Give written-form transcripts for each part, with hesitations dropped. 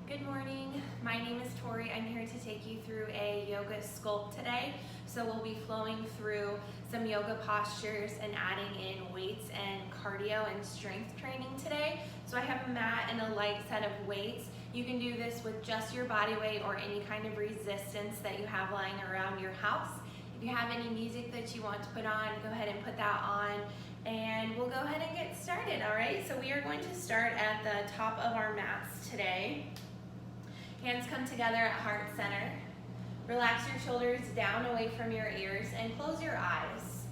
Good morning, my name is Tori. I'm here to take you through a yoga sculpt today. So we'll be flowing through some yoga postures and adding in weights and cardio and strength training today. So I have a mat and a light set of weights. You can do this with just your body weight or any kind of resistance that you have lying around your house. If you have any music that you want to put on, go ahead and put that on. And we'll go ahead and get started, all right? So we are going to start at the top of our mats today. Hands come together at heart center. Relax your shoulders down away from your ears and close your eyes.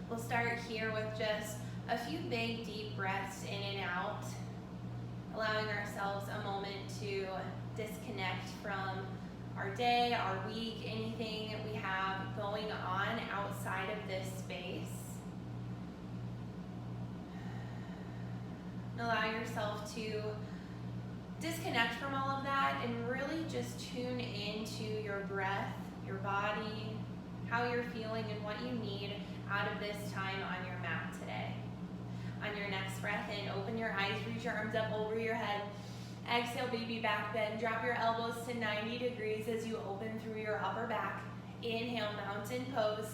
We'll start here with just a few big deep breaths in and out, allowing ourselves a moment to disconnect from our day, our week, anything we have going on outside of this space. Allow yourself to disconnect from all of that and really just tune into your breath, your body, how you're feeling and what you need out of this time on your mat today. On your next breath in, open your eyes, reach your arms up over your head. Exhale, baby back bend. Drop your elbows to 90 degrees as you open through your upper back. Inhale, mountain pose.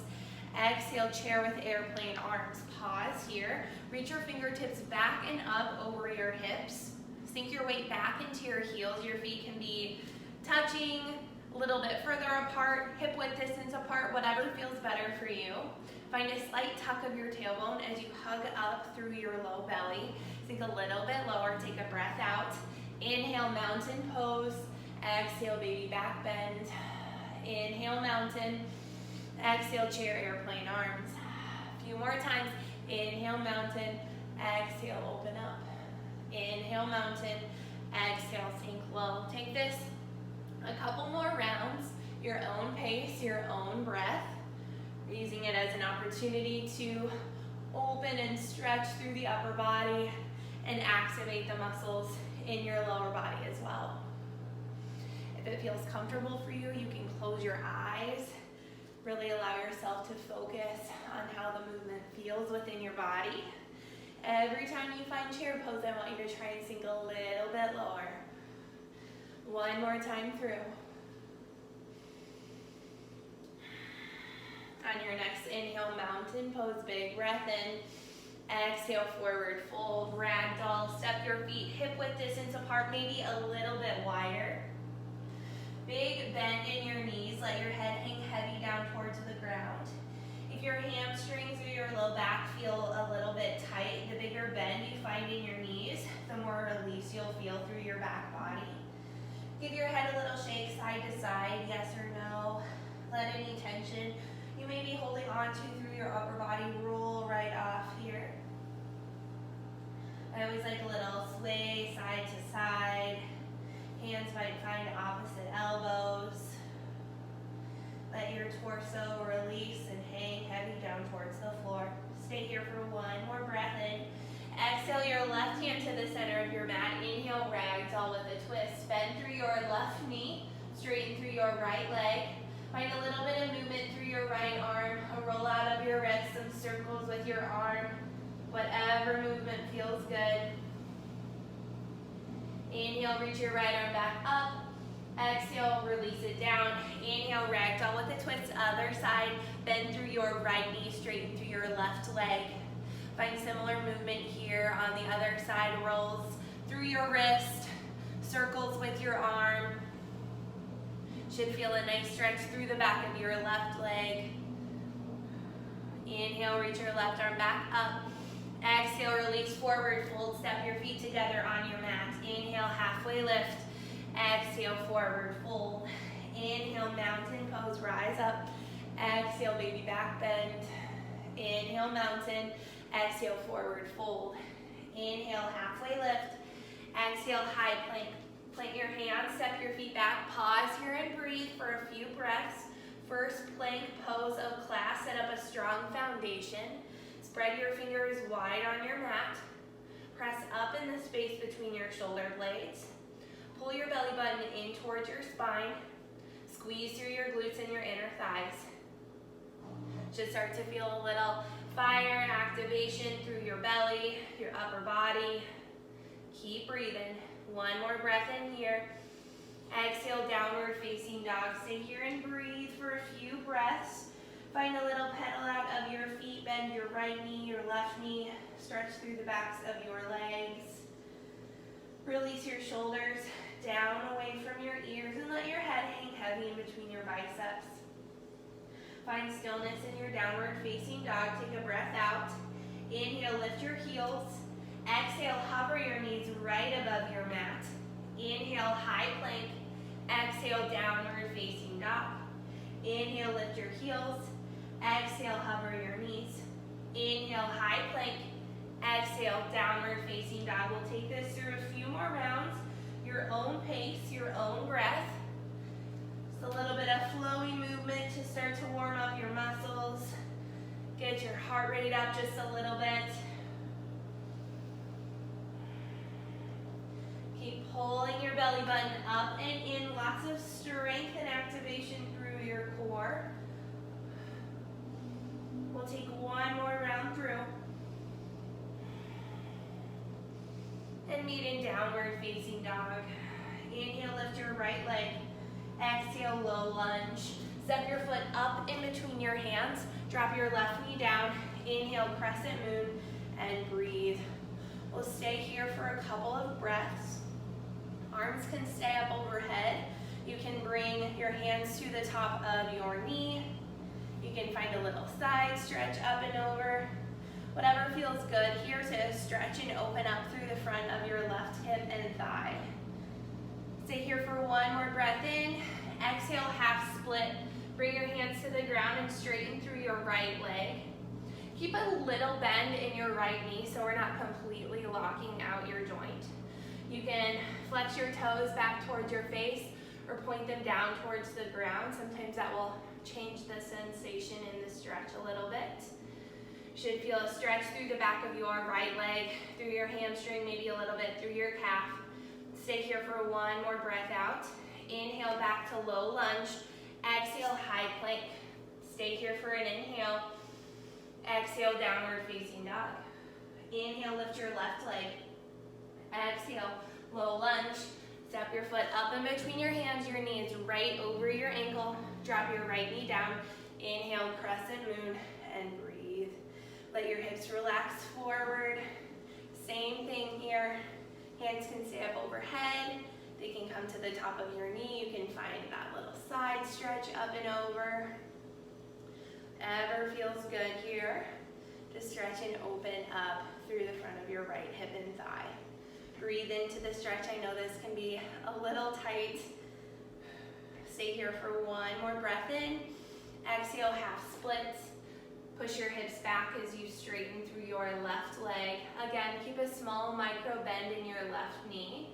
Exhale, chair with airplane arms. Pause here. Reach your fingertips back and up over your hips. Sink your weight back into your heels. Your feet can be touching a little bit further apart, hip width distance apart, whatever feels better for you. Find a slight tuck of your tailbone as you hug up through your low belly. Sink a little bit lower, take a breath out. Inhale, mountain pose. Exhale, baby back bend. Inhale, mountain. Exhale, chair, airplane arms. A few more times. Inhale, mountain. Exhale, open up. Inhale, mountain. Exhale, sink low. Take this a couple more rounds, your own pace, your own breath. Using it as an opportunity to open and stretch through the upper body and activate the muscles in your lower body as well. If it feels comfortable for you, you can close your eyes. Really allow yourself to focus on how the movement feels within your body. Every time you find chair pose, I want you to try and sink a little bit lower. One more time through. On your next inhale, mountain pose, big breath in. Exhale, forward fold, ragdoll. Step your feet hip width distance apart, maybe a little bit wider. Big bend in your knees, let your head hang heavy down towards the ground. If your hamstrings or your low back feel a little bit tight, the bigger bend you find in your knees, the more release you'll feel through your back body. Give your head a little shake side to side, yes or no. Let any tension you may be holding on to through your upper body roll right off here. I always like a little sway side to side. Hands might find opposite elbows. Let your torso release and hang heavy down towards the floor. Stay here for one more breath in. Exhale your left hand to the center of your mat. Inhale, ragdoll with a twist. Bend through your left knee, straighten through your right leg. Find a little bit of movement through your right arm. A roll out of your wrist, some circles with your arm. Whatever movement feels good. Inhale, reach your right arm back up. Exhale, release it down. Inhale, ragdoll with a twist, other side. Bend through your right knee, straighten through your left leg. Find similar movement here on the other side. Rolls through your wrist, circles with your arm. Should feel a nice stretch through the back of your left leg. Inhale, reach your left arm back up. Exhale, release forward, fold, step your feet together on your mat. Inhale, halfway lift. Exhale, forward fold. Inhale, mountain pose, rise up. Exhale, baby back bend. Inhale, mountain. Exhale, forward fold. Inhale, halfway lift. Exhale, high plank. Plant your hands, step your feet back. Pause here and breathe for a few breaths. First plank pose of class, set up a strong foundation. Spread your fingers wide on your mat. Press up in the space between your shoulder blades. Pull your belly button in towards your spine. Squeeze through your glutes and your inner thighs. Should start to feel a little fire and activation through your belly, your upper body. Keep breathing. One more breath in here. Exhale, downward facing dog. Stay here and breathe for a few breaths. Find a little pedal out of your feet. Bend your right knee, your left knee. Stretch through the backs of your legs. Release your shoulders down away from your ears and let your head hang heavy in between your biceps. Find stillness in your downward facing dog. Take a breath out. Inhale, lift your heels. Exhale, hover your knees right above your mat. Inhale, high plank. Exhale, downward facing dog. Inhale, lift your heels. Exhale, hover your knees. Inhale, high plank. Exhale, downward facing dog. We'll take this through a few more rounds. Your own pace, your own breath. Just a little bit of flowy movement to start to warm up your muscles. Get your heart rate up just a little bit. Keep pulling your belly button up and in. Lots of strength and activation through your core. We'll take one more round through. And meet in downward facing dog. Inhale, lift your right leg. Exhale, low lunge. Step your foot up in between your hands. Drop your left knee down. Inhale, crescent moon, and breathe. We'll stay here for a couple of breaths. Arms can stay up overhead. You can bring your hands to the top of your knee. You can find a little side stretch up and over. Whatever feels good. Here to stretch and open up through the front of your left hip and thigh. Stay here for one more breath in. Exhale, half split. Bring your hands to the ground and straighten through your right leg. Keep a little bend in your right knee so we're not completely locking out your joint. You can flex your toes back towards your face or point them down towards the ground. Sometimes that will change the sensation in the stretch a little bit. Should feel a stretch through the back of your right leg, through your hamstring, maybe a little bit through your calf. Stay here for one more breath out. Inhale back to low lunge. Exhale, high plank. Stay here for an inhale. Exhale, downward facing dog. Inhale, lift your left leg. Exhale, low lunge. Step your foot up in between your hands, your knees right over your ankle. Drop your right knee down. Inhale, crescent moon, and breathe. Let your hips relax forward. Same thing here. Hands can stay up overhead. They can come to the top of your knee. You can find that little side stretch up and over. Ever feels good here. Just stretch and open up through the front of your right hip and thigh. Breathe into the stretch. I know this can be a little tight. Stay here for one more breath in. Exhale, half splits. Push your hips back as you straighten through your left leg. Again, keep a small micro bend in your left knee.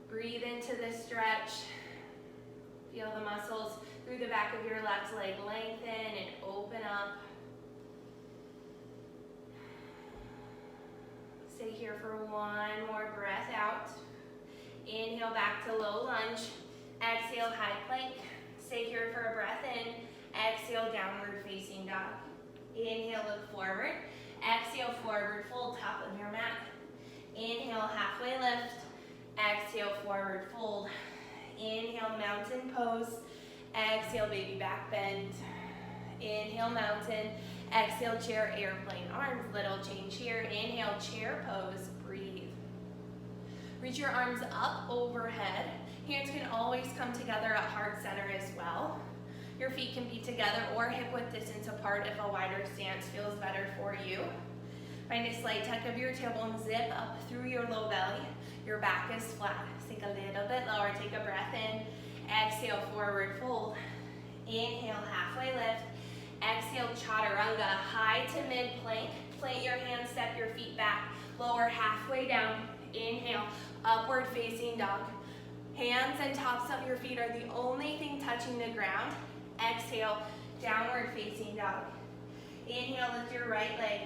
Breathe into the stretch. Feel the muscles through the back of your left leg lengthen and open up. Stay here for one more breath out. Inhale back to low lunge. Exhale, high plank. Stay here for a breath in. Exhale, downward facing dog. Inhale, look forward. Exhale, forward fold, top of your mat. Inhale, halfway lift. Exhale, forward fold. Inhale, mountain pose. Exhale, baby back bend. Inhale, mountain. Exhale, chair, airplane. Arms, little change here. Inhale, chair pose. Breathe. Reach your arms up overhead. Hands can always come together at heart center as well. Your feet can be together or hip width distance apart if a wider stance feels better for you. Find a slight tuck of your tailbone, zip up through your low belly. Your back is flat. Sink a little bit lower. Take a breath in. Exhale, forward fold. Inhale, halfway lift. Exhale, chaturanga, high to mid plank. Plant your hands, step your feet back. Lower halfway down. Inhale, upward facing dog. Hands and tops of your feet are the only thing touching the ground. Exhale, downward facing dog. Inhale, lift your right leg.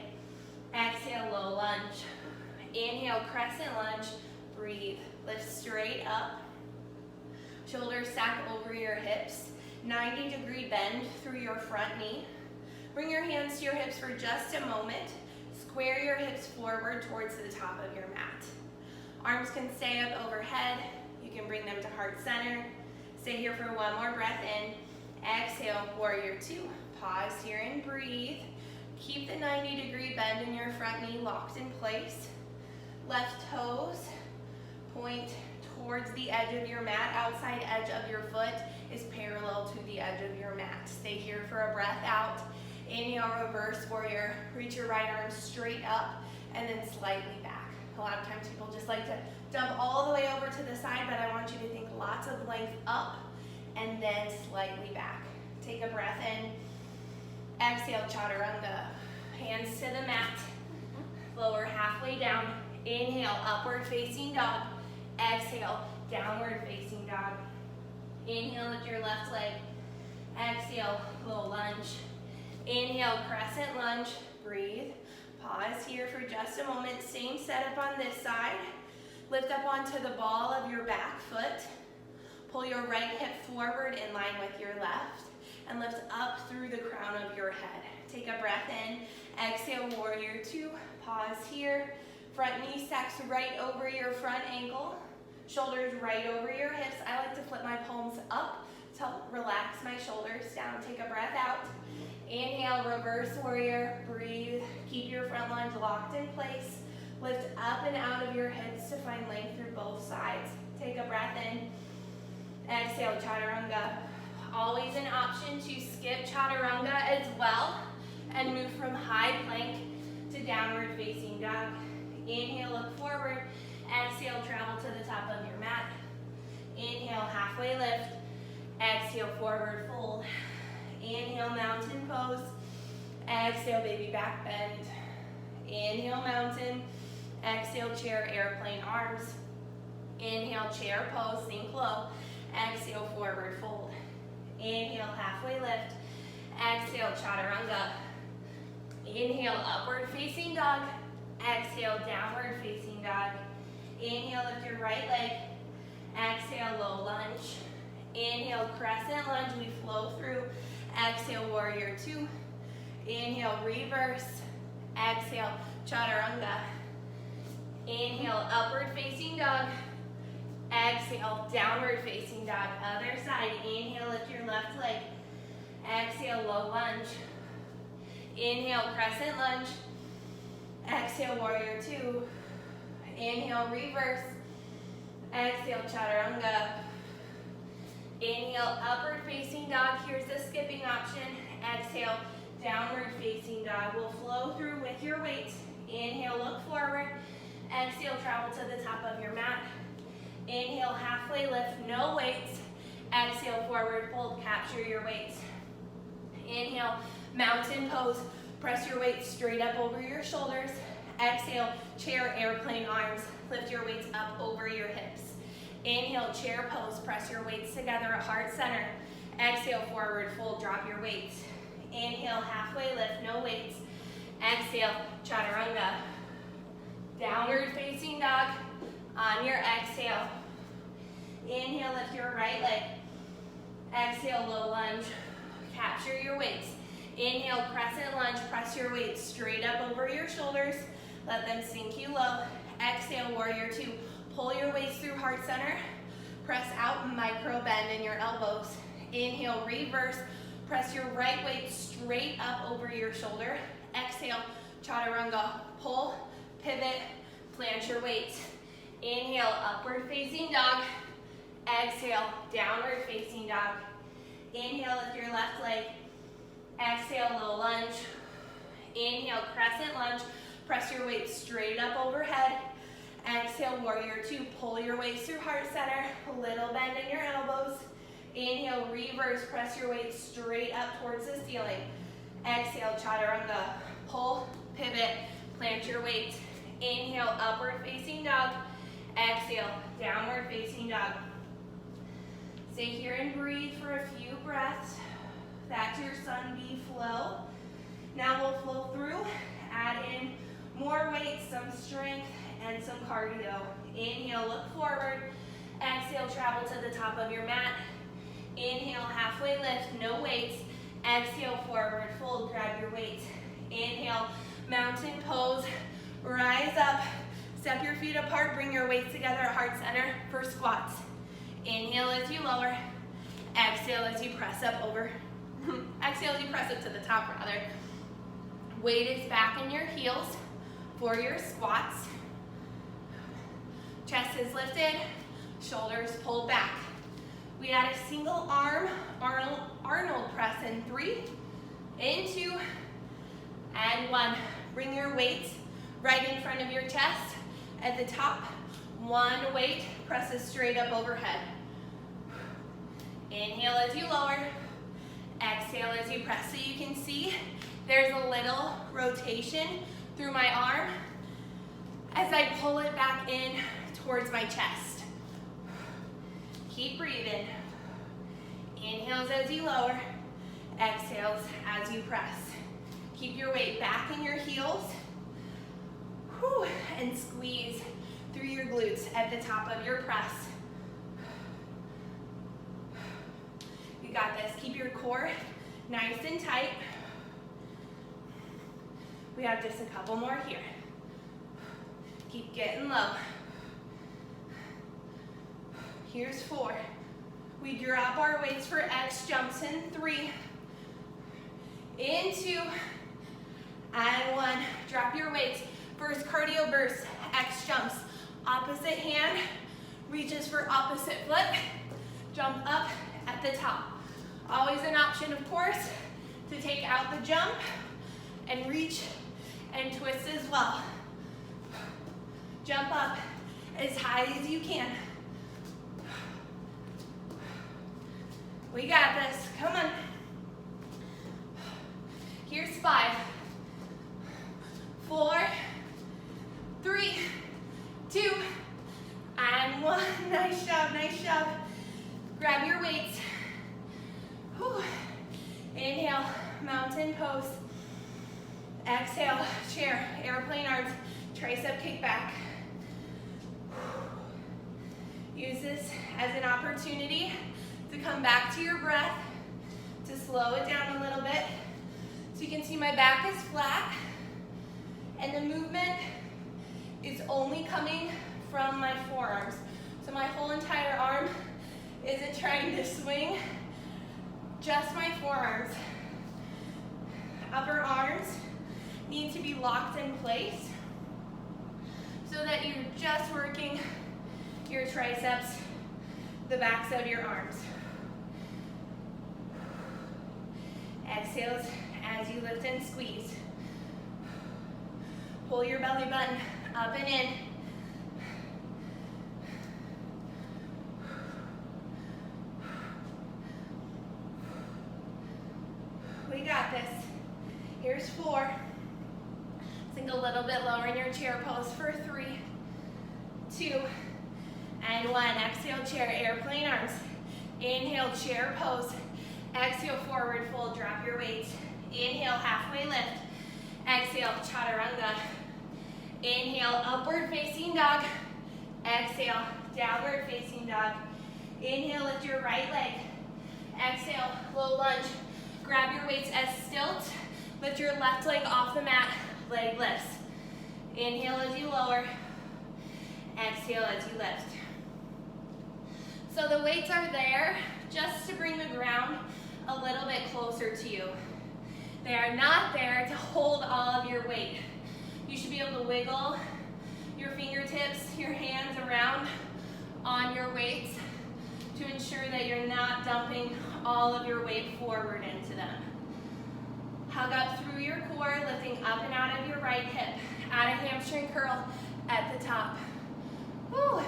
Exhale, low lunge. Inhale, crescent lunge. Breathe. Lift straight up. Shoulders stack over your hips. 90-degree bend through your front knee. Bring your hands to your hips for just a moment. Square your hips forward towards the top of your mat. Arms can stay up overhead. You can bring them to heart center. Stay here for one more breath in. Exhale, warrior two. Pause here and breathe. Keep the 90-degree bend in your front knee locked in place. Left toes point towards the edge of your mat. Outside edge of your foot is parallel to the edge of your mat. Stay here for a breath out. Inhale, reverse warrior. Reach your right arm straight up and then slightly back. A lot of times people just like to dump all the way over to the side, but I want you to think lots of length up and then slightly back. Take a breath in. Exhale, chaturanga. Hands to the mat. Lower halfway down. Inhale, upward facing dog. Exhale, downward facing dog. Inhale, lift your left leg. Exhale, low lunge. Inhale, crescent lunge. Breathe. Pause here for just a moment. Same setup on this side. Lift up onto the ball of your back foot. Pull your right hip forward in line with your left. And lift up through the crown of your head. Take a breath in. Exhale, warrior two. Pause here. Front knee stacks right over your front ankle. Shoulders right over your hips. I like to flip my palms up to relax my shoulders down. Take a breath out. Inhale, reverse warrior. Breathe. Keep your front lunge locked in place. Lift up and out of your hips to find length through both sides. Take a breath in. Exhale, chaturanga. Always an option to skip chaturanga as well and move from high plank to downward facing dog. Inhale, look forward. Exhale, travel to the top of your mat. Inhale, halfway lift. Exhale, forward fold. Inhale, mountain pose. Exhale, baby back bend. Inhale, mountain. Exhale, chair, airplane arms. Inhale, chair pose, sink low. Exhale, forward fold. Inhale, halfway lift. Exhale, chaturanga. Inhale, upward facing dog. Exhale, downward facing dog. Inhale, lift your right leg. Exhale, low lunge. Inhale, crescent lunge. We flow through. Exhale, warrior two. Inhale, reverse. Exhale, chaturanga. Inhale, upward facing dog. Exhale, downward facing dog. Other side. Inhale, lift your left leg. Exhale, low lunge. Inhale, crescent lunge. Exhale, warrior two. Inhale, reverse. Exhale, chaturanga. Inhale, upward facing dog. Here's the skipping option. Exhale, downward facing dog. We'll flow through with your weight. Inhale, look forward. Exhale, travel to the top of your mat. Inhale, halfway lift, no weights. Exhale, forward fold, capture your weights. Inhale, mountain pose. Press your weight straight up over your shoulders. Exhale, chair, airplane arms. Lift your weights up over your hips. Inhale, chair pose. Press your weights together at heart center. Exhale, forward fold, drop your weights. Inhale, halfway lift, no weights. Exhale, chaturanga. Downward facing dog. On your exhale. Inhale, lift your right leg. Exhale, low lunge. Capture your weights. Inhale, crescent lunge. Press your weights straight up over your shoulders. Let them sink you low. Exhale, warrior two. Pull your weights through heart center. Press out, micro bend in your elbows. Inhale, reverse. Press your right weight straight up over your shoulder. Exhale, chaturanga. Pull, pivot, plant your weights. Inhale, upward facing dog. Exhale, downward facing dog. Inhale, lift your left leg. Exhale, low lunge. Inhale, crescent lunge. Press your weight straight up overhead. Exhale, warrior two. Pull your weights through heart center. A little bend in your elbows. Inhale, reverse. Press your weight straight up towards the ceiling. Exhale, chaturanga. Pull, pivot, plant your weight. Inhale, upward facing dog. Exhale, downward facing dog. Stay here and breathe for a few breaths. That's your sun bee flow. Now we'll flow through, add in more weight, some strength, and some cardio. Inhale, look forward. Exhale, travel to the top of your mat. Inhale, halfway lift, no weights. Exhale, forward fold, grab your weights. Inhale, mountain pose. Rise up, Step your feet apart, bring your weights together at heart center for squats. Inhale as you lower, exhale as you press up over. Exhale as you press up to the top rather. Weight is back in your heels for your squats. Chest is lifted, shoulders pulled back. We add a single arm Arnold press in 3, in 2, and 1. Bring your weights right in front of your chest. At the top, one weight presses straight up overhead. Inhale as you lower, exhale as you press. So you can see there's a little rotation through my arm as I pull it back in towards my chest. Keep breathing. Inhales as you lower, exhales as you press. Keep your weight back in your heels. Whew, and squeeze through your glutes at the top of your press. You got this. Keep your core nice and tight. We have just a couple more here. Keep getting low. Here's 4. We drop our weights for X jumps in 3, in 2, and 1. Drop your weights. First cardio burst, X jumps. Opposite hand reaches for opposite foot. Jump up at the top. Always an option, of course, to take out the jump and reach and twist as well. Jump up as high as you can. We got this. Come on. Here's 5, 4, 3, 2, and 1. Nice job, nice job. Grab your weights. Whew. Inhale, mountain pose. Exhale, chair, airplane arms, tricep kick back. Use this as an opportunity to come back to your breath, to slow it down a little bit. So you can see my back is flat, and the movement is only coming from my forearms. So my whole entire arm isn't trying to swing, just my forearms. Upper arms need to be locked in place so that you're just working your triceps, the backs of your arms. Exhales as you lift and squeeze. Pull your belly button up and in. We got this. Here's 4. Sink a little bit lower in your chair pose for 3, 2, and 1. Exhale, chair, airplane arms. Inhale, chair pose. Exhale, forward fold, drop your weights. Inhale, halfway lift. Exhale, chaturanga. Inhale, upward facing dog. Exhale, downward facing dog. Inhale, lift your right leg. Exhale, low lunge. Grab your weights as stilts. Lift your left leg off the mat, leg lifts. Inhale as you lower. Exhale as you lift. So the weights are there just to bring the ground a little bit closer to you. They are not there to hold all of your weight. You should be able to wiggle your fingertips, your hands around on your weights to ensure that you're not dumping all of your weight forward into them. Hug up through your core, lifting up and out of your right hip. Add a hamstring curl at the top. Woo.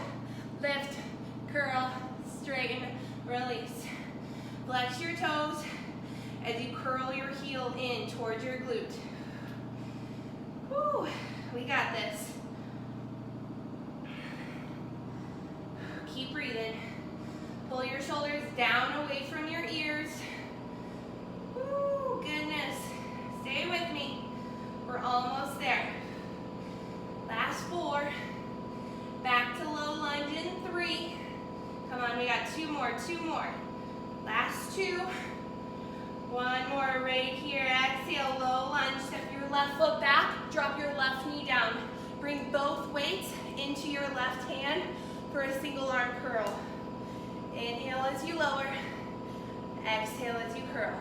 Lift, curl, straighten, release. Flex your toes as you curl your heel in towards your glute. Woo. We got this. Keep breathing. Pull your shoulders down away from your ears. Woo, goodness. Stay with me. We're almost there. Last 4. Back to low lunge in 3. Come on, we got 2 more, 2 more. Last 2. 1 more right here. Exhale, low lunge. Step your left foot back. Drop your left knee down. Bring both weights into your left hand for a single arm curl. Inhale as you lower. Exhale as you curl.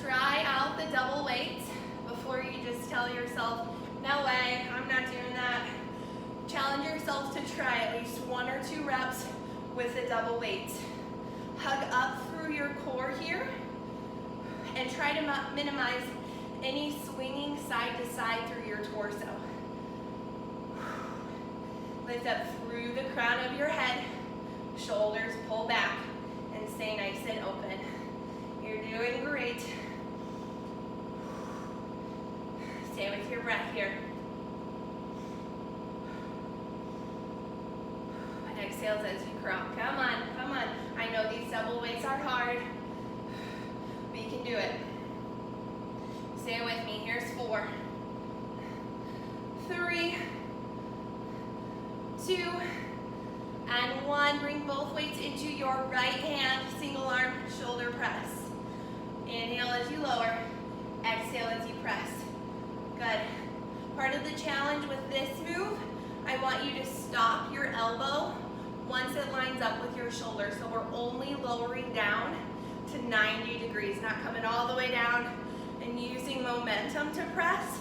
Try out the double weights before you just tell yourself, no way, I'm not doing that. Challenge yourself to try at least 1 or 2 reps with the double weights. Hug up through your core here and try to minimize any swinging side to side through your torso. Lift up through the crown of your head, shoulders pull back, and stay nice and open. You're doing great. Stay with your breath here. Exhales as you curl. Come on, come on. I know these double weights are hard, but you can do it. Stay with me. Here's 4, 3, 2, and 1. Bring both weights into your right hand, single arm shoulder press. Inhale as you lower, exhale as you press. Good. Part of the challenge with this move, I want you to stop your elbow once it lines up with your shoulder. So we're only lowering down to 90 degrees, not coming all the way down and using momentum to press.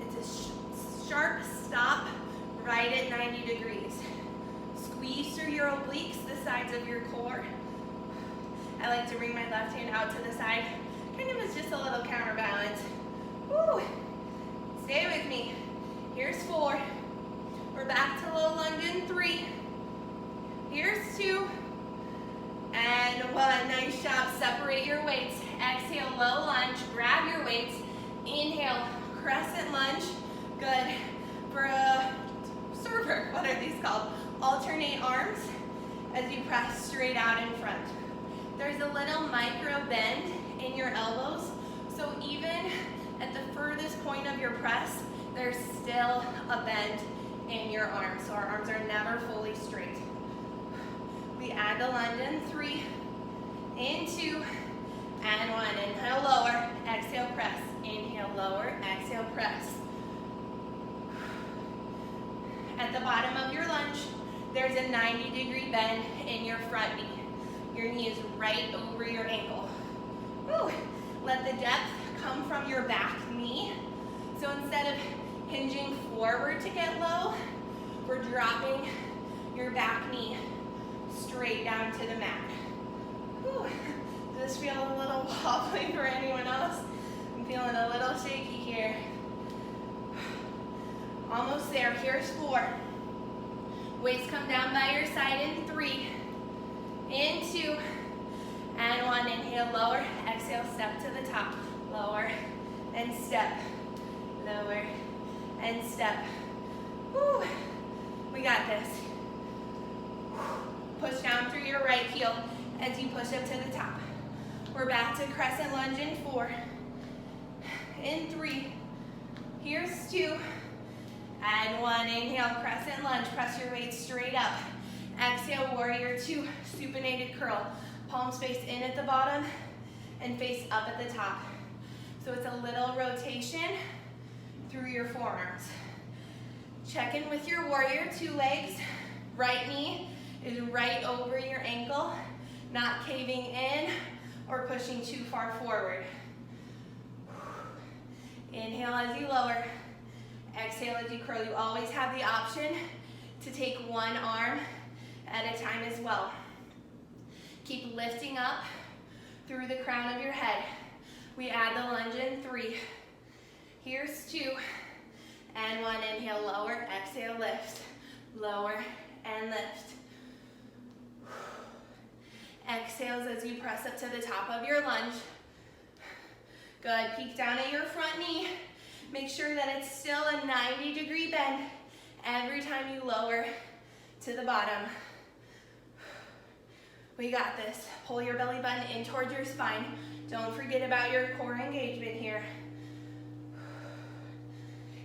It's a sharp stop right at 90 degrees. Squeeze through your obliques, the sides of your core. I like to bring my left hand out to the side, kind of as just a little counterbalance. Woo! Stay with me. Here's 4. We're back to low lunge in 3. Here's 2. And 1. Nice job. Separate your weights. Exhale, low lunge. Grab your weights. Inhale, crescent lunge. Good. For a server, what are these called? Alternate arms as you press straight out in front. There's a little micro bend in your elbows, so even at the furthest point of your press, there's still a bend in your arms, so our arms are never fully straight. We add the lunge in 3, in 2, and 1. Inhale, lower, exhale, press. Inhale, lower, exhale, press. At the bottom of your lunge, there's a 90-degree bend in your front knee. Your knee is right over your ankle. Woo. Let the depth come from your back knee. So instead of hinging forward to get low, we're dropping your back knee straight down to the mat. Whew. Does this feel a little wobbly for anyone else? I'm feeling a little shaky here. Almost there. Here's 4. Weights come down by your side in 3, in 2, and 1. Inhale, lower, exhale, step to the top. Lower and step, lower and step. Whew. We got this. Push down through your right heel as you push up to the top. We're back to crescent lunge in 4, in 3, here's 2, and 1. Inhale, crescent lunge, press your weight straight up. Exhale, warrior 2, supinated curl. Palms face in at the bottom and face up at the top. So it's a little rotation through your forearms. Check in with your warrior 2 legs. Right knee is right over your ankle, not caving in or pushing too far forward. Inhale as you lower. Exhale as you curl. You always have the option to take one arm at a time as well. Keep lifting up through the crown of your head. We add the lunge in 3. Here's 2 and 1. Inhale, lower, exhale, lift. Lower and lift. Exhales as you press up to the top of your lunge. Good, peek down at your front knee. Make sure that it's still a 90-degree bend every time you lower to the bottom. We got this. Pull your belly button in towards your spine. Don't forget about your core engagement here.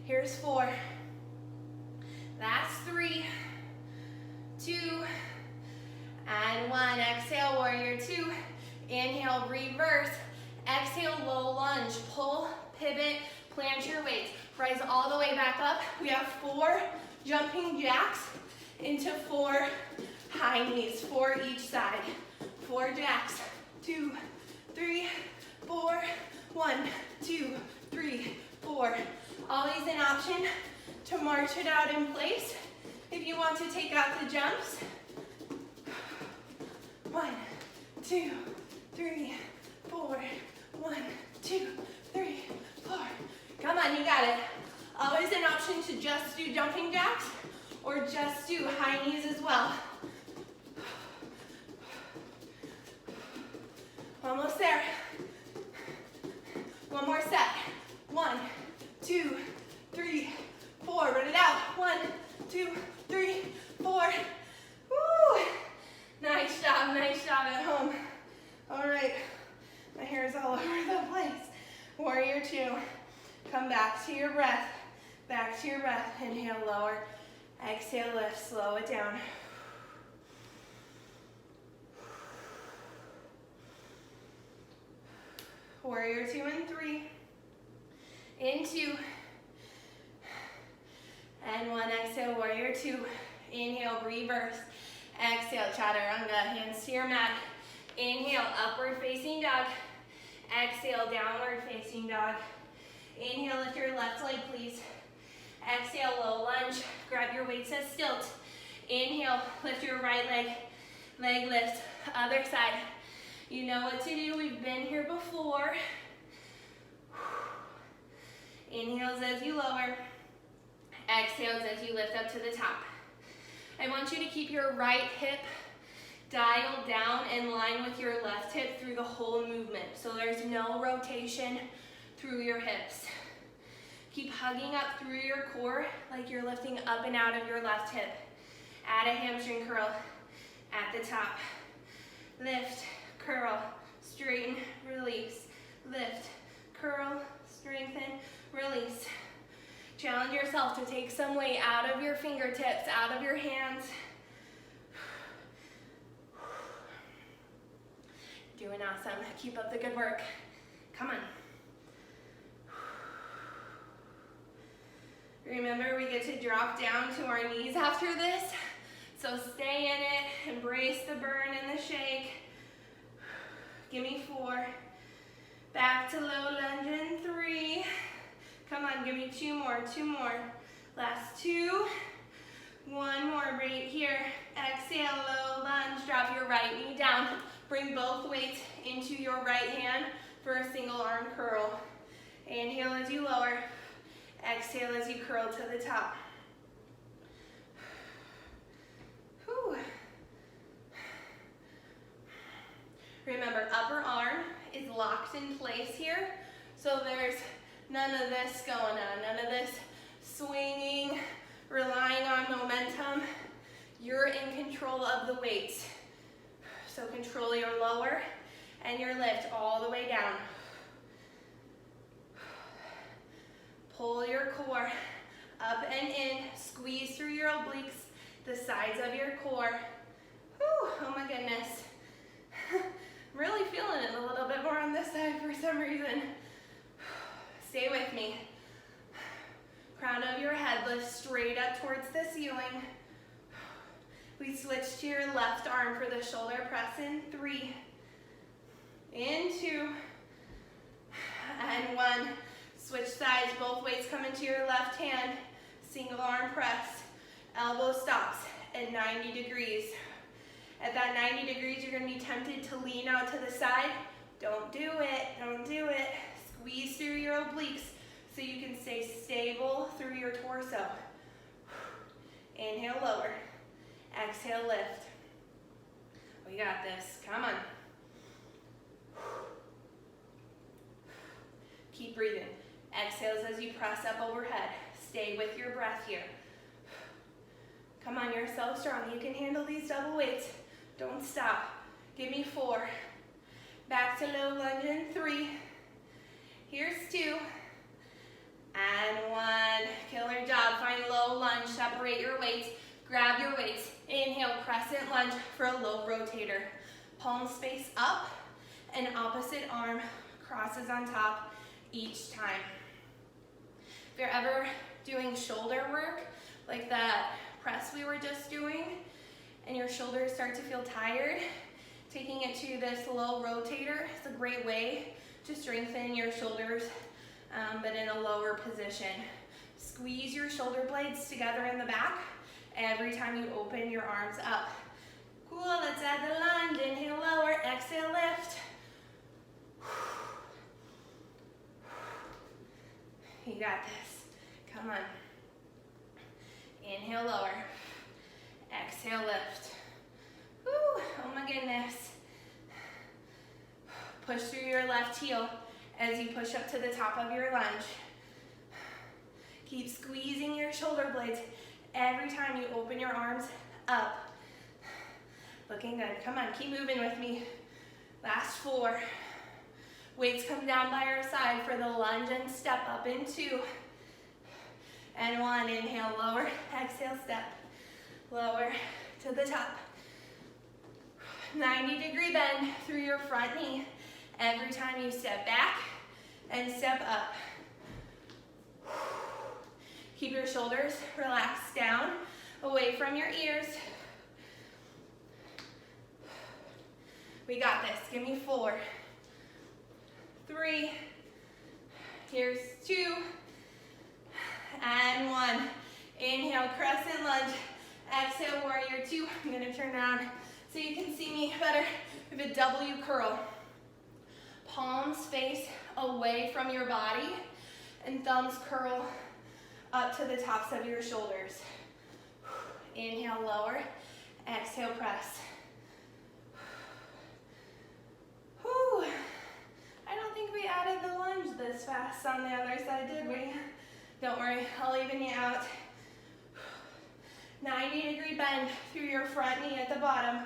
Here's 4. That's 3, 2, and 1. Exhale, warrior 2. Inhale, reverse. Exhale, low lunge. Pull, pivot, plant your weights. Rise all the way back up. We have 4 jumping jacks into 4 high knees, 4 each side. 4 jacks, 2, 3, 4, 1, 2, 3, 4. Always an option to march it out in place if you want to take out the jumps. 1, 2, 3, 4, 1, 2, 3, 4. Come on, you got it. Always an option to just do jumping jacks or just do high knees as well. Almost there. One more set. 1, 2, 3, 4. Run it out. 1, 2, 3, 4. Woo! Nice job at home. All right, my hair is all over the place. Warrior 2. Come back to your breath. Back to your breath. Inhale, lower. Exhale, lift. Slow it down. Warrior 2 and 3. In 2. And 1. Exhale, warrior 2. Inhale, reverse. Exhale, chaturanga. Hands to your mat. Inhale, upward facing dog. Exhale, downward facing dog. Inhale, lift your left leg, please. Exhale, low lunge. Grab your weights as stilt. Inhale, lift your right leg. Leg lift. Other side. You know what to do. We've been here before. Inhales as you lower. Exhales as you lift up to the top. I want you to keep your right hip dialed down in line with your left hip through the whole movement. So there's no rotation through your hips. Keep hugging up through your core like you're lifting up and out of your left hip. Add a hamstring curl at the top. Lift, curl, straighten, release. Lift, curl, strengthen, release. Challenge yourself to take some weight out of your fingertips, out of your hands. Doing awesome. Keep up the good work. Come on. Remember, we get to drop down to our knees after this. So stay in it. Embrace the burn and the shake. Give me 4. Back to low lunge in 3. Come on, give me 2 more, 2 more. Last 2. 1 more right here. Exhale, low lunge. Drop your right knee down. Bring both weights into your right hand for a single arm curl. Inhale as you lower. Exhale as you curl to the top. Whew. Remember, upper arm is locked in place here. So there's none of this going on, none of this swinging, relying on momentum. You're in control of the weights. So control your lower and your lift all the way down. Pull your core up and in. Squeeze through your obliques, the sides of your core. Whew, oh my goodness. Really feeling it a little bit more on this side for some reason. Stay with me. Crown of your head lifts straight up towards the ceiling. We switch to your left arm for the shoulder press in 3. In 2. And 1. Switch sides, both weights come into your left hand. Single arm press. Elbow stops at 90 degrees. At that 90 degrees, you're going to be tempted to lean out to the side. Don't do it. Don't do it. Squeeze through your obliques so you can stay stable through your torso. Inhale, lower. Exhale, lift. We got this. Come on. Keep breathing. Exhales as you press up overhead. Stay with your breath here. Come on, you're so strong. You can handle these double weights. Don't stop. Give me 4. Back to low lunge in 3. Here's 2. And 1. Killer job. Find low lunge. Separate your weights. Grab your weights. Inhale, crescent lunge for a low rotator. Palm space up and opposite arm crosses on top each time. you're ever doing shoulder work, like that press we were just doing, and your shoulders start to feel tired, taking it to this low rotator is a great way to strengthen your shoulders, but in a lower position. Squeeze your shoulder blades together in the back every time you open your arms up. Cool, let's add the lunge. Inhale, lower, exhale, lift. You got this. Come on. Inhale, lower. Exhale, lift. Woo, oh my goodness. Push through your left heel as you push up to the top of your lunge. Keep squeezing your shoulder blades every time you open your arms up. Looking good. Come on, keep moving with me. Last 4. Weights come down by our side for the lunge and step up in 2. And 1, inhale, lower, exhale, step. Lower to the top. 90-degree bend through your front knee every time you step back and step up. Keep your shoulders relaxed down, away from your ears. We got this. Give me 4, 3, here's 2, and 1. Inhale, crescent lunge. Exhale, warrior 2. I'm gonna turn around so you can see me better. We have a W curl. Palms face away from your body and thumbs curl up to the tops of your shoulders. Inhale, lower. Exhale, press. Whew. I don't think we added the lunge this fast on the other side, did we? Don't worry, I'll even you out. 90-degree bend through your front knee at the bottom.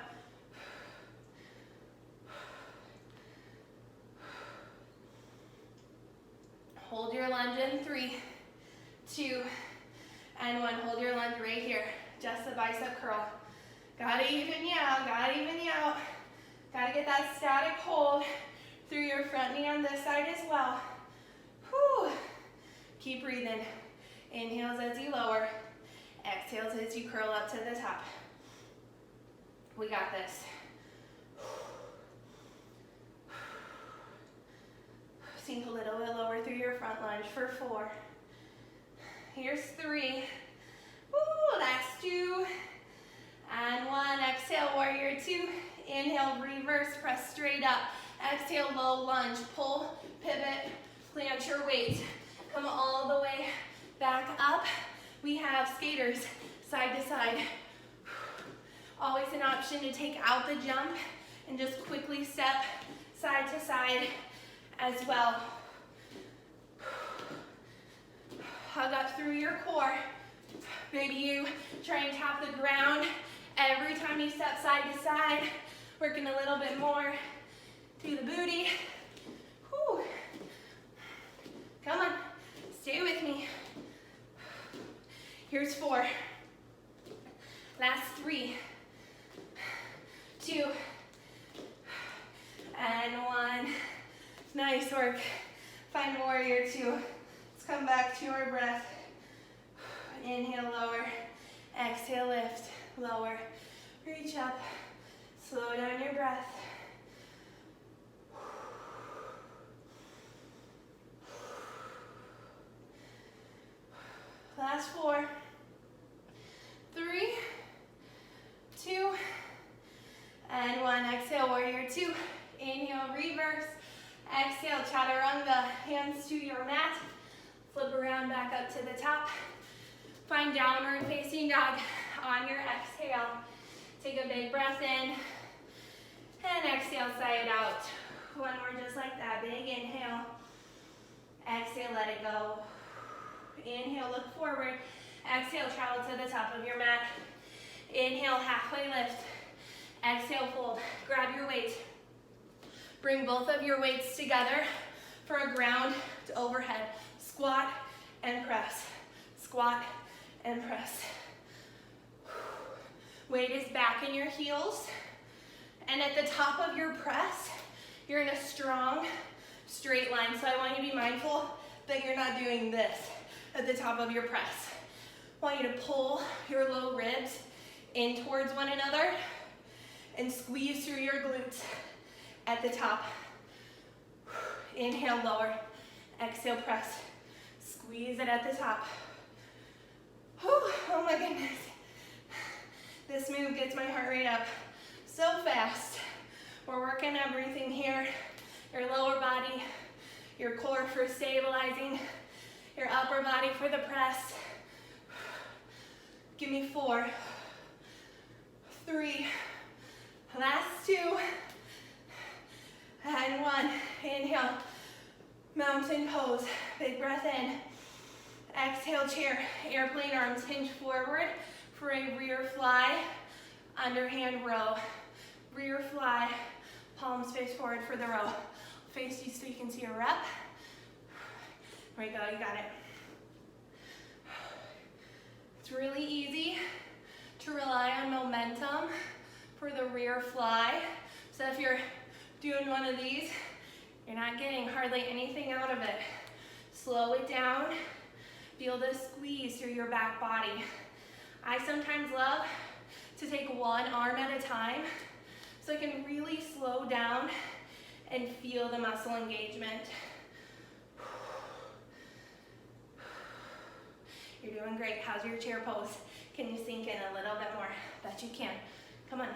Hold your lunge in 3, 2, and 1. Hold your lunge right here. Just the bicep curl. Gotta even you out, gotta even you out. Gotta get that static hold through your front knee on this side as well. Whew. Keep breathing. Inhales as you lower. Exhales as you curl up to the top. We got this. Sink a little bit lower through your front lunge for 4. Here's 3. Woo, that's 2. And 1. Exhale, warrior 2. Inhale, reverse, press straight up. Exhale, low lunge. Pull, pivot, plant your weight. Come all the way back up. We have skaters side to side. Always an option to take out the jump and just quickly step side to side as well. Hug up through your core. Maybe you try and tap the ground every time you step side to side. Working a little bit more to the booty. Whew. Come on, stay with me. Here's 4. Last 3, 2, and 1. Nice work. Find warrior 2. Let's come back to our breath. Inhale, lower. Exhale, lift. Lower. Reach up. Slow down your breath. Last 4, 3, 2, and 1. Exhale, warrior 2. Inhale, reverse. Exhale, chaturanga. Hands to your mat. Flip around back up to the top. Find downward facing dog on your exhale. Take a big breath in. And exhale, sigh it out. One more just like that. Big inhale. Exhale, let it go. Inhale, look forward. Exhale, travel to the top of your mat. Inhale, halfway lift. Exhale, fold. Grab your weight. Bring both of your weights together for a ground to overhead. Squat and press. Squat and press. Weight is back in your heels. And at the top of your press, you're in a strong, straight line. So I want you to be mindful that you're not doing this. at the top of your press. I want you to pull your low ribs in towards one another and squeeze through your glutes at the top. Inhale, lower. Exhale, press. Squeeze it at the top. Whew, oh my goodness. This move gets my heart rate up so fast. We're working everything here. Your lower body, your core for stabilizing, your upper body for the press. Give me 4, 3, last 2, and 1. Inhale, mountain pose, big breath in. Exhale, chair, airplane arms hinge forward for a rear fly, underhand row. Rear fly, palms face forward for the row. Face you so you can see a rep. There we go, you got it. It's really easy to rely on momentum for the rear fly. So if you're doing one of these, you're not getting hardly anything out of it. Slow it down. Feel the squeeze through your back body. I sometimes love to take one arm at a time so I can really slow down and feel the muscle engagement. You're doing great. How's your chair pose? Can you sink in a little bit more? Bet you can. Come on.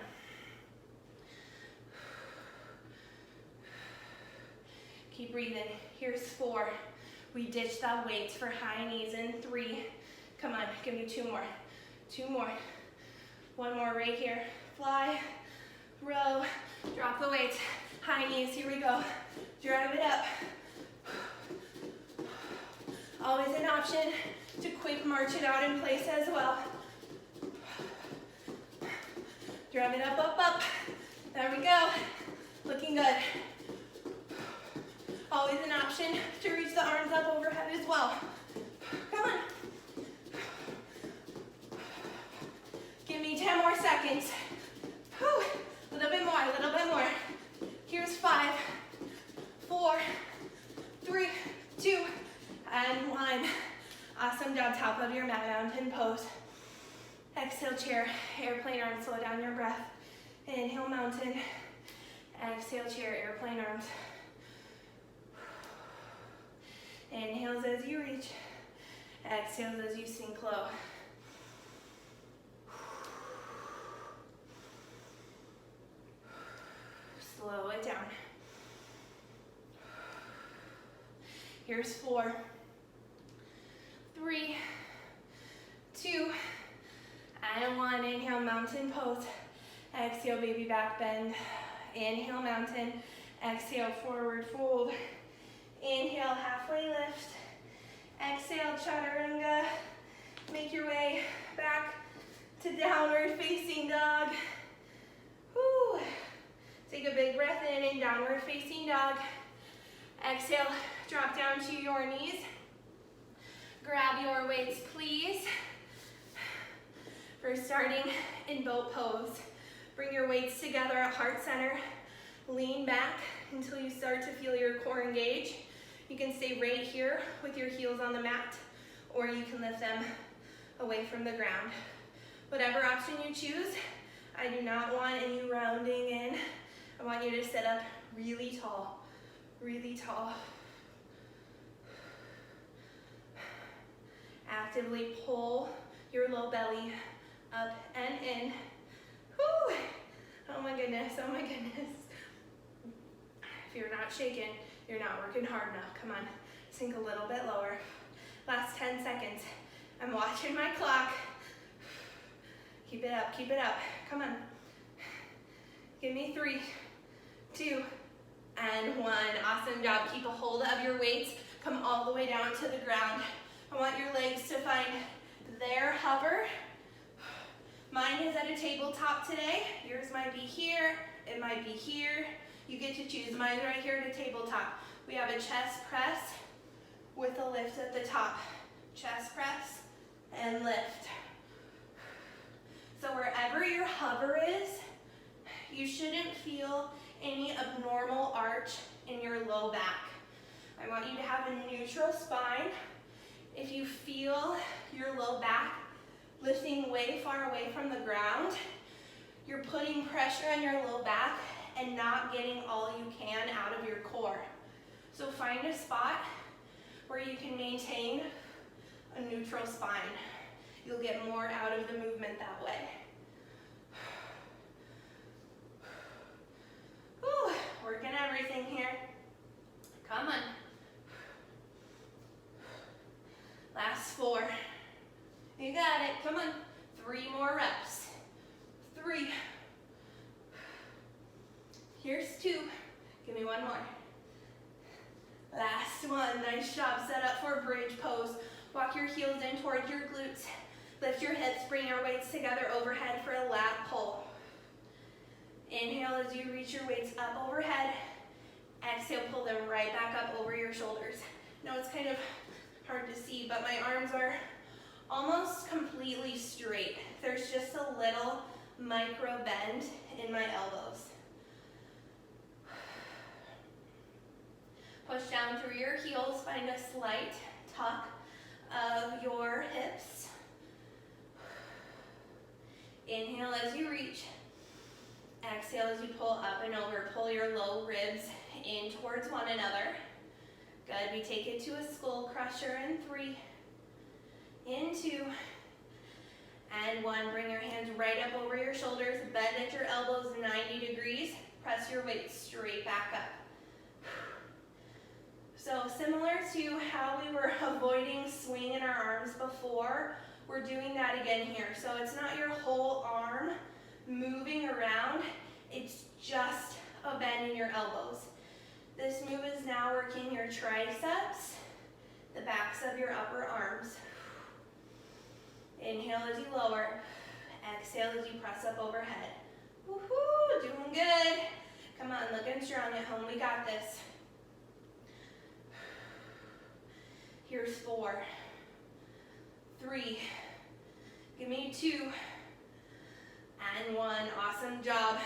Keep breathing. Here's 4. We ditch the weights for high knees in 3. Come on, give me 2 more. 2 more. 1 more right here. Fly, row, drop the weights. High knees, here we go. Drive it up. Always an option to quick march it out in place as well. Drive it up, up, up. There we go. Looking good. Always an option to reach the arms up overhead as well. Come on. Give me 10 more seconds. Whew. A little bit more, a little bit more. Here's 5, 4, 3, 2, and 1. Awesome job, top of your mat, mountain pose. Exhale, chair, airplane arms, slow down your breath. Inhale, mountain. Exhale, chair, airplane arms. Inhales as you reach. Exhales as you sink low. Slow it down. Here's 4, 3, 2, and 1. Inhale, mountain pose. Exhale, baby back bend. Inhale, mountain. Exhale, forward fold. Inhale, halfway lift. Exhale, chaturanga. Make your way back to downward facing dog. Whew. Take a big breath in downward facing dog. Exhale, drop down to your knees. Grab your weights, please. We're starting in boat pose. Bring your weights together at heart center. Lean back until you start to feel your core engage. You can stay right here with your heels on the mat, or you can lift them away from the ground. Whatever option you choose, I do not want any rounding in. I want you to sit up really tall, really tall. Actively pull your low belly up and in. Whew. Oh my goodness, oh my goodness. If you're not shaking, you're not working hard enough. Come on, sink a little bit lower. Last 10 seconds. I'm watching my clock. Keep it up, keep it up. Come on. Give me 3, 2, and 1. Awesome job. Keep a hold of your weights. Come all the way down to the ground. I want your legs to find their hover. Mine is at a tabletop today. Yours might be here. It might be here. You get to choose. Mine's right here at a tabletop. We have a chest press with a lift at the top. Chest press and lift. So wherever your hover is, you shouldn't feel any abnormal arch in your low back. I want you to have a neutral spine. If you feel your low back lifting way far away from the ground, you're putting pressure on your low back and not getting all you can out of your core. So find a spot where you can maintain a neutral spine. You'll get more out of the movement that way. Whew, working everything here. Come on. Last 4. You got it. Come on. 3 more reps. 3. Here's 2. Give me 1 more. Last one. Nice job. Set up for a bridge pose. Walk your heels in towards your glutes. Lift your hips. Bring your weights together overhead for a lat pull. Inhale as you reach your weights up overhead. Exhale, pull them right back up over your shoulders. Now it's kind of hard to see, but my arms are almost completely straight. There's just a little micro bend in my elbows. Push down through your heels, find a slight tuck of your hips. Inhale as you reach. Exhale as you pull up and over. Pull your low ribs in towards one another. Good, we take it to a skull crusher in 3, in 2, and 1. Bring your hands right up over your shoulders. Bend at your elbows 90 degrees. Press your weight straight back up. So similar to how we were avoiding swing in our arms before, we're doing that again here. So it's not your whole arm moving around, it's just a bend in your elbows. This move is now working your triceps, the backs of your upper arms. Inhale as you lower, exhale as you press up overhead. Woohoo, doing good. Come on, looking strong at home, we got this. Here's 4, 3, give me 2, and 1. Awesome job.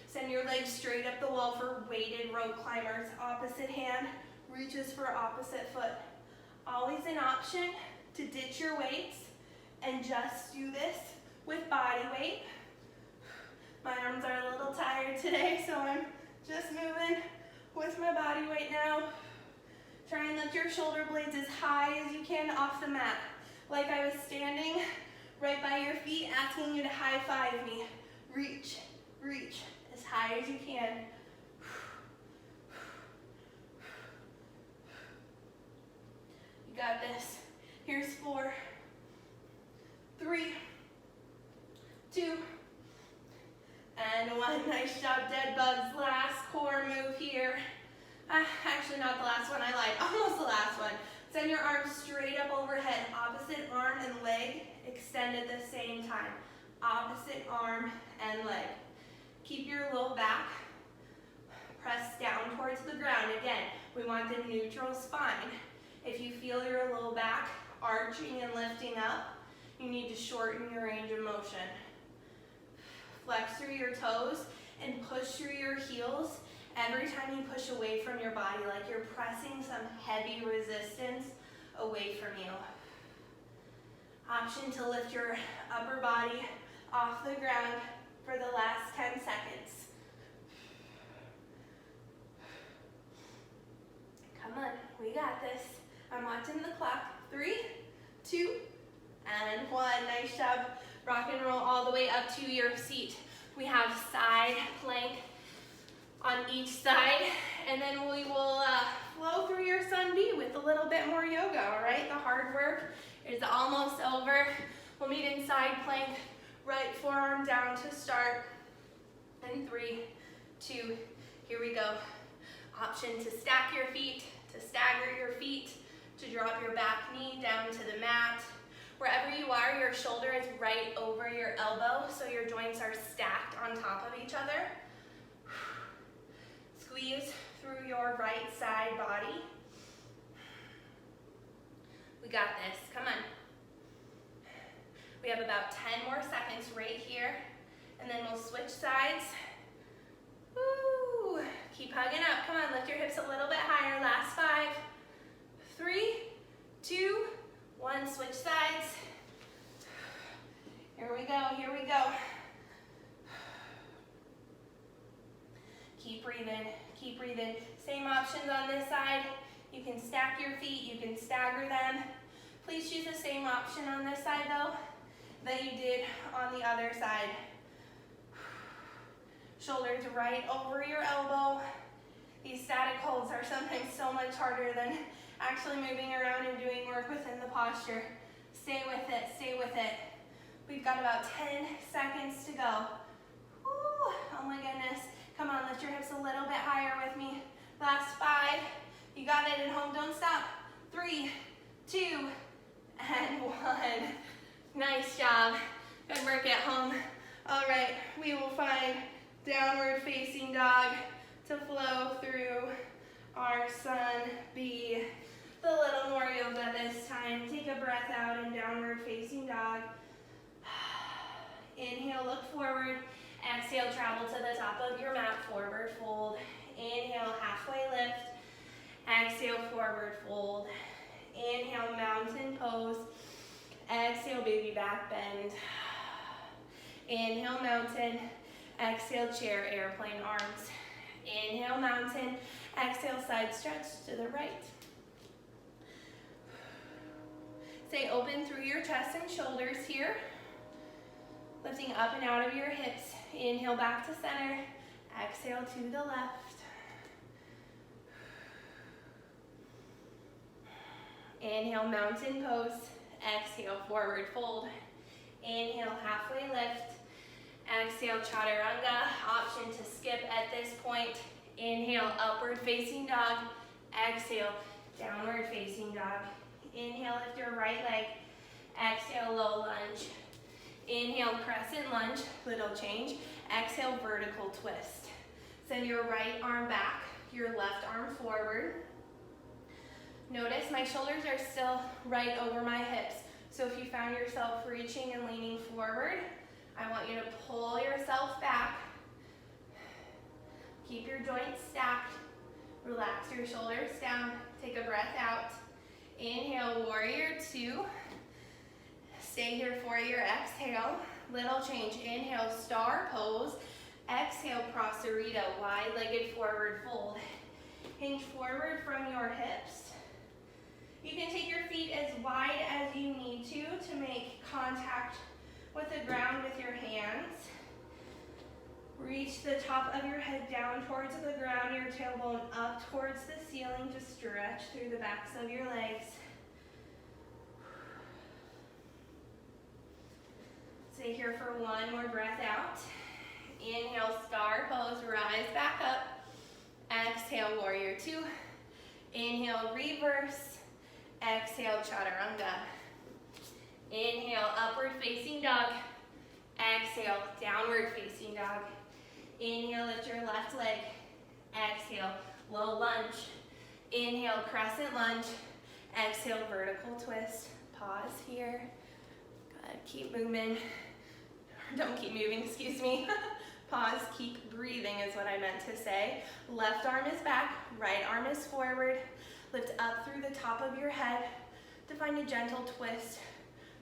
Send your legs straight up the wall for weighted rope climbers. Opposite hand reaches for opposite foot. Always an option to ditch your weights and just do this with body weight. My arms are a little tired today, so I'm just moving with my body weight now. Try and lift your shoulder blades as high as you can off the mat. Like I was standing right by your feet, asking you to high five me. Reach, reach as high as you can. You got this. Here's 4, 3, 2, and 1. Nice job, dead bugs. Last core move here. Actually, not the last one, I lied. Almost the last one. Send your arms straight up overhead. Opposite arm and leg extend at the same time. Opposite arm and leg. Keep your low back pressed down towards the ground. Again, we want a neutral spine. If you feel your low back arching and lifting up, you need to shorten your range of motion. Flex through your toes and push through your heels every time you push away from your body, like you're pressing some heavy resistance away from you. Option to lift your upper body off the ground for the last 10 seconds. Come on, we got this. I'm watching the clock. 3, 2, and 1. Nice job. Rock and roll all the way up to your seat. We have side plank on each side, and then we will flow through your sun B with a little bit more yoga, all right? The hard work is almost over. We'll meet in side plank, right forearm down to start. And 3, 2, here we go. Option to stack your feet, to stagger your feet, to drop your back knee down to the mat. Wherever you are, your shoulder is right over your elbow, so your joints are stacked on top of each other. Squeeze through your right side body. We got this, come on. We have about 10 more seconds right here, and then we'll switch sides. Woo! Keep hugging up, come on, lift your hips a little bit higher. Last 5, 3, 2, One, switch sides. Here we go, here we go. Keep breathing, keep breathing. Same options on this side. You can stack your feet, you can stagger them. Please choose the same option on this side though that you did on the other side. Shoulders right over your elbow. These static holds are sometimes so much harder than actually moving around and doing work within the posture. Stay with it, stay with it. We've got about 10 seconds to go. Woo, oh my goodness. Come on, lift your hips a little bit higher with me. Last 5. You got it at home, don't stop. 3, 2, and 1. Nice job. Good work at home. All right, we will find downward facing dog to flow through our sun B. The little more yoga this time. Take a breath out in downward facing dog. Inhale, look forward. Exhale, travel to the top of your mat, forward fold. Inhale, halfway lift. Exhale, forward fold. Inhale, mountain pose. Exhale, baby back bend. Inhale, mountain. Exhale, chair, airplane arms. Inhale, mountain. Exhale, side stretch to the right. Stay open through your chest and shoulders here. Lifting up and out of your hips. Inhale, back to center. Exhale to the left. Inhale, mountain pose. Exhale, forward fold. Inhale, halfway lift. Exhale, chaturanga. Option to skip at this point. Inhale, upward facing dog. Exhale, downward facing dog. Inhale, lift your right leg. Exhale, low lunge. Inhale, crescent lunge, little change. Exhale, vertical twist. Send your right arm back, your left arm forward. Notice my shoulders are still right over my hips. So if you found yourself reaching and leaning forward, I want you to pull yourself back. Keep your joints stacked. Relax your shoulders down. Take a breath out. Inhale, warrior 2. Stay here for your exhale. Little change. Inhale, star pose. Exhale, prasarita, wide-legged forward fold. Hinge forward from your hips. You can take your feet as wide as you need to make contact with the ground with your hands. Reach the top of your head down towards the ground, your tailbone up towards the ceiling. Just stretch through the backs of your legs. Stay here for one more breath out. Inhale, star pose, rise back up. Exhale, warrior 2. Inhale, reverse. Exhale, chaturanga. Inhale, upward facing dog. Exhale, downward facing dog. Inhale, lift your left leg. Exhale, low lunge. Inhale, crescent lunge. Exhale, vertical twist. Pause here. Good, keep moving. Don't keep moving, excuse me. Pause, keep breathing is what I meant to say. Left arm is back, right arm is forward. Lift up through the top of your head to find a gentle twist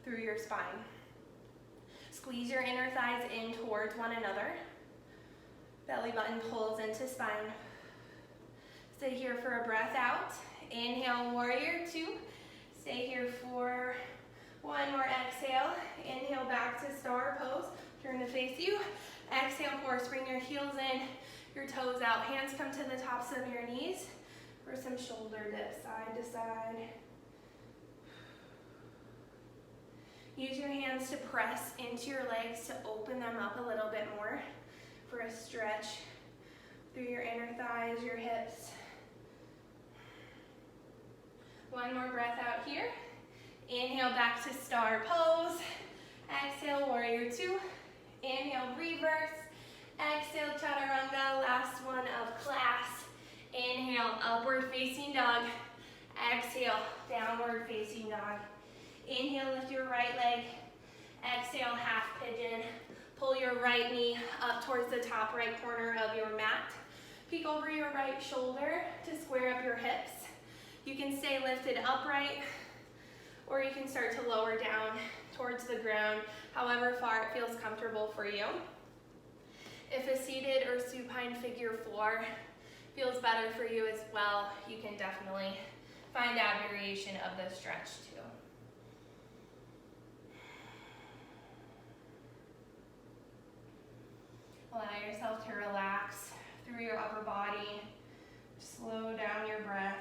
through your spine. Squeeze your inner thighs in towards one another. Belly button pulls into spine. Stay here for a breath out. Inhale, warrior 2. Stay here for one more exhale. Inhale, back to star pose. Turn to face you. Exhale, horse, bring your heels in, your toes out. Hands come to the tops of your knees for some shoulder dips, side to side. Use your hands to press into your legs to open them up a little bit more for a stretch through your inner thighs, your hips. One more breath out here. Inhale, back to star pose. Exhale, warrior 2. Inhale, reverse. Exhale, chaturanga. Last one of class. Inhale, upward facing dog. Exhale, downward facing dog. Inhale, lift your right leg. Exhale, half pigeon. Pull your right knee up towards the top right corner of your mat. Peek over your right shoulder to square up your hips. You can stay lifted upright or you can start to lower down towards the ground, however far it feels comfortable for you. If a seated or supine figure four feels better for you as well, you can definitely find that variation of the stretch too. Allow yourself to relax through your upper body. Slow down your breath.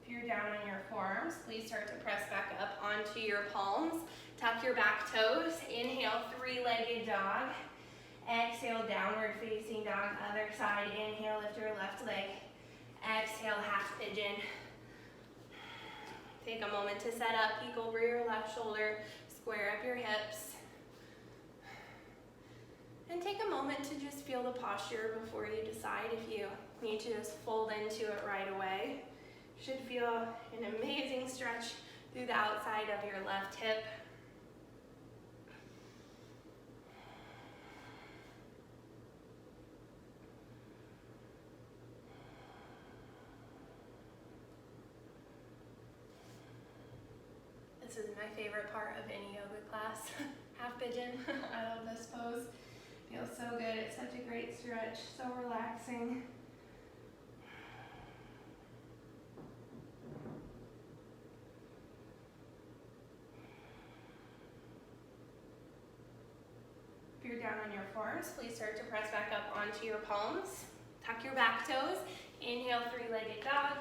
If you're down on your forearms, please start to press back up onto your palms. Tuck your back toes. Inhale, three-legged dog. Exhale, downward facing dog. Other side, inhale, lift your left leg. Exhale, half pigeon. Take a moment to set up. Peek over your left shoulder. Square up your hips. And take a moment to just feel the posture before you decide if you need to just fold into it right away. You should feel an amazing stretch through the outside of your left hip. This is my favorite part of any yoga class. Half pigeon. I love this pose. Feels so good. It's such a great stretch. So relaxing. If you're down on your forearms, please start to press back up onto your palms. Tuck your back toes. Inhale, three-legged dog.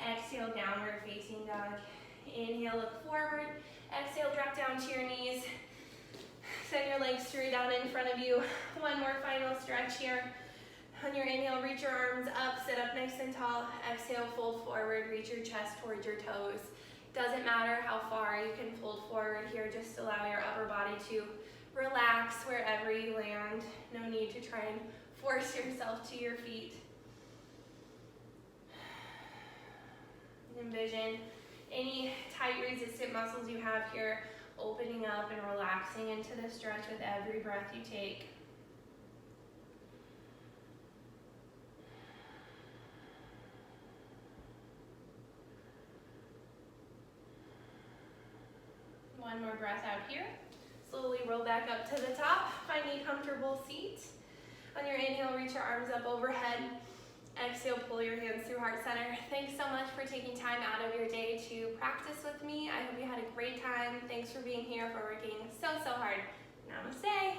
Exhale, downward facing dog. Inhale, look forward. Exhale, drop down to your knees. Send your legs straight out in front of you. One more final stretch here. On your inhale, reach your arms up, sit up nice and tall. Exhale, fold forward, reach your chest towards your toes. Doesn't matter how far you can fold forward here, just allow your upper body to relax wherever you land. No need to try and force yourself to your feet. Envision any tight resistant muscles you have here opening up and relaxing into the stretch with every breath you take. One more breath out here. Slowly roll back up to the top. Find a comfortable seat. On your inhale, reach your arms up overhead. Exhale, pull your hands through heart center. Thanks so much for taking time out of your day to practice with me. I hope you had a great time. Thanks for being here, for working so hard. Namaste.